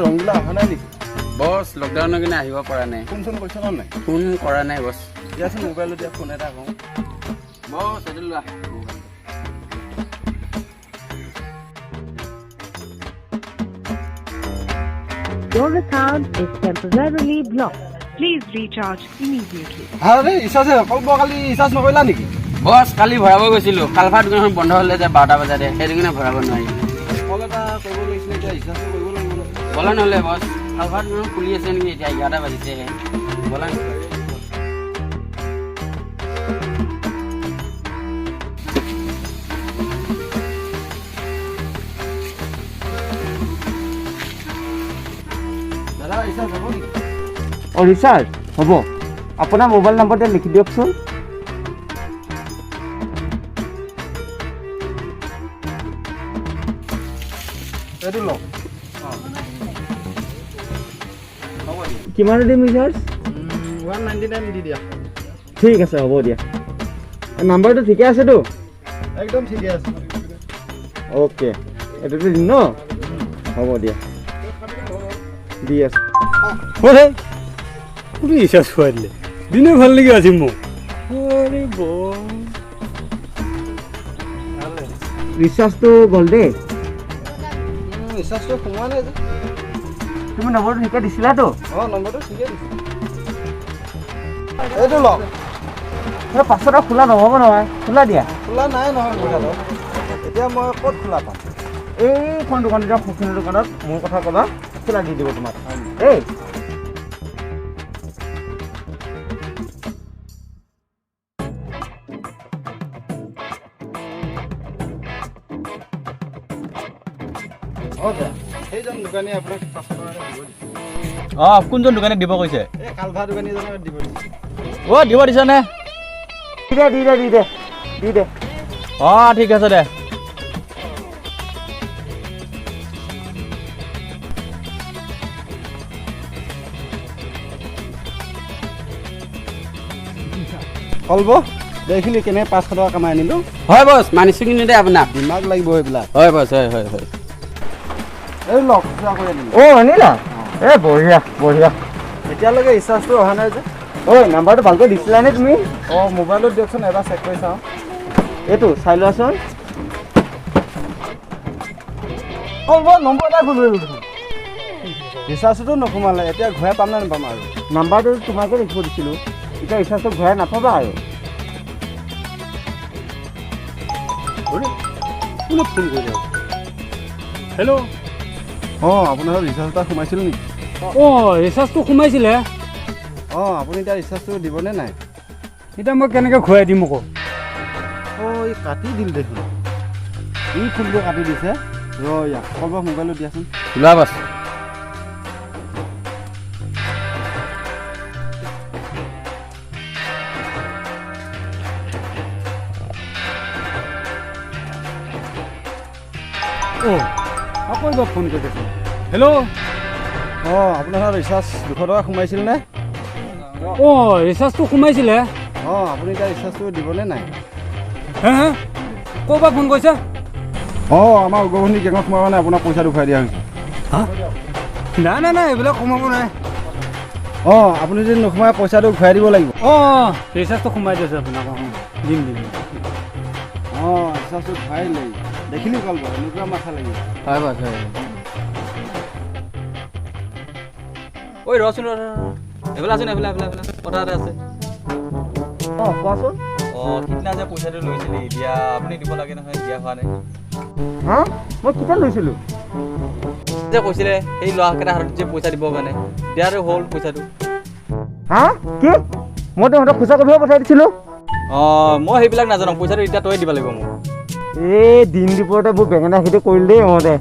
ৰংগিলা অহা নাই নেকি? বছ লকডাউনৰ কাৰণে আহিব পৰা নাই। ফোন চোন কৰিছ নাই? ফোন কৰা নাই বছ। দিয়াচোন মোবাইলত দিয়া ফোন এটা কওঁ। বছ এইটো লোৱা। Your account is temporarily blocked. Please recharge immediately. আৰে ৰিচাৰ্জ কালি ৰিচাৰ্জ নকৰিলা নেকি? বছ কালি ভৰাব গৈছিলোঁ। কালভাৰ দোকানখন বন্ধ হ'লে যে 12টা বজাতে সেইটো কাৰণে ভৰাব নোৱাৰিলোঁ। কল এটা কৰিব লাগিছিলে, এতিয়া ৰিচাৰ্জটো কৰিব লাগিব। বলা নহ'লে বছ কালভাৰ দোকান খুলি আছে নেকি? এতিয়া 11টা বাজিছেহে। বলা দাদা ৰিচাৰ্জ হ'ব নেকি? অঁ ৰিচাৰ্জ হ'ব। আপোনাৰ মোবাইল নম্বৰতে লিখি দিয়কচোন। এইটো লওক। কিমান দিম ৰিচাৰ্জ? 199 দি দিয়া। ঠিক আছে হ'ব দিয়া। নাম্বাৰটো ঠিকে আছেতো? একদম ঠিকে আছে। অ'কে এইটোতো দিম ন? হ'ব দিয়া দি আছো। ৰিচাৰ্জ খুৱাই দিলে দিনে ভাল লাগি আছে মোক। ৰিচাৰ্জটো গ'ল দেই। ৰিচাৰ্জটো সোমোৱা নাই যে। তুমি নম্বৰটো ঠিকে দিছিলাতো? অঁ নম্বৰটো ঠিকে দিছে। এইটো লওক। পাছত আৰু খোলা নহ'ব নহয়, খোলা দিয়া। খোলা নাই নহয় মোবাইলত। এতিয়া মই ক'ত খোলা পাম? এইখন দোকানত যাওঁ, সখীনৰ দোকানত মোৰ কথা ক'বা, খোলা দি দিব তোমাক দেই। সেইজন দোকানী আপোনাক 500 টকা দিব দিছে। অঁ কোনজন দোকানীক দিব কৈছে? এই কালভা দোকানীজনক দিব দিছে। অঁ দিব দিছানে? দি দে দি দে দি দে দি দে। অঁ ঠিক আছে দে। কলব এইখিনি কেনে 500 টকা কামাই আনিলোঁ। হয় বছ মানিছোঁ কিন্তু দেই আপোনাক। দিমাগ লাগিব এইবিলাক। হয় বছ হয় হয় হয়। এই লওক খুচুৰা কৰি আনিলোঁ। অ' আনিলা? এই বঢ়িয়া বঢ়িয়া। এতিয়ালৈকে ৰিচাৰ্জটো অহা নাই যে। ঐ নাম্বাৰটো ভালকৈ দিছিলানে তুমি? অঁ মোবাইলত দিয়কচোন, এবাৰ চেক কৰি চাওঁ। এইটো চাই লোৱাচোন। কলব নম্বৰ এটা ভুল হৈ গ'ল দেখোন। ৰিচাৰ্জটো নোসোমালে, এতিয়া ঘূৰাই পাম নে নাপাম আৰু? নাম্বাৰটো তোমাকে লিখিব দিছিলোঁ, এতিয়া ৰিচাৰ্জটো ঘূৰাই নাপাবা আৰু। কোনে ফোন কৰিলে? হেল্ল'। অঁ আপোনাৰ ৰিচাৰ্জ এটা সোমাইছিল নেকি? অঁ ৰিচাৰ্জটো সোমাইছিলে। অঁ আপুনি এতিয়া ৰিচাৰ্জটো দিবনে নাই? এতিয়া মই কেনেকৈ ঘূৰাই দিম আকৌ? অঁ এই কাটি দিল দেখোন। ই ফোনটো কাটি দিছে। ইয়াক কলব মোবাইলত দিয়াচোন। লোৱা বছ। অঁ আকৌ এবাৰ ফোন কৰি দিছোঁ। হেল্ল'। অঁ আপোনাৰ ৰিচাৰ্জ 200 টকা সোমাইছিল নে? অঁ ৰিচাৰ্জটো সোমাইছিলে। অঁ আপুনি এতিয়া ৰিচাৰ্জটো দিবনে নাই? হে হে ক'ৰ পৰা ফোন কৰিছে? অঁ আমাৰ উগ্ৰপন্থী গেঙত সোমাব নাই, আপোনাক পইচাটো ঘূৰাই দিয়া হৈছে। হা নাই নাই নাই এইবিলাক সোমাব নাই। অঁ আপুনি যদি নোসোমায় পইচাটো ঘূৰাই দিব লাগিব। অঁ ৰিচাৰ্জটো সোমাই দিছে আপোনাক। অঁ দিম দিম। অঁ ৰিচাৰ্জটো ঘূৰাই লাগিব। দেখিলি কলব এনেকুৱা মাথা লাগিব। হয় বছ হয়। ঐ ৰচোন এইফালে আছোন, এইফালে এইফালে এইফালে কথা এটা আছে। অঁ কোৱাচোন। অঁ সিদিনা যে পইচাটো লৈছিলে এতিয়া আপুনি দিব লাগে নহয়, দিয়া হোৱা নাই। হা মই কেতিয়া লৈছিলোঁ? যে কৈছিলে সেই ল'ৰাকেইটা হাতত যে পইচা দিবৰ কাৰণে দিয়াৰো হ'ল পইচাটো হা কি মই তহঁতক খুচা কৰিব পঠাই দিছিলোঁ অঁ মই সেইবিলাক নাজানো পইচাটো এতিয়া তই দিব লাগিব মোক এই দিন দুপৰতে বোৰ বেঙেনা খেতি কৰিলে দেই মতে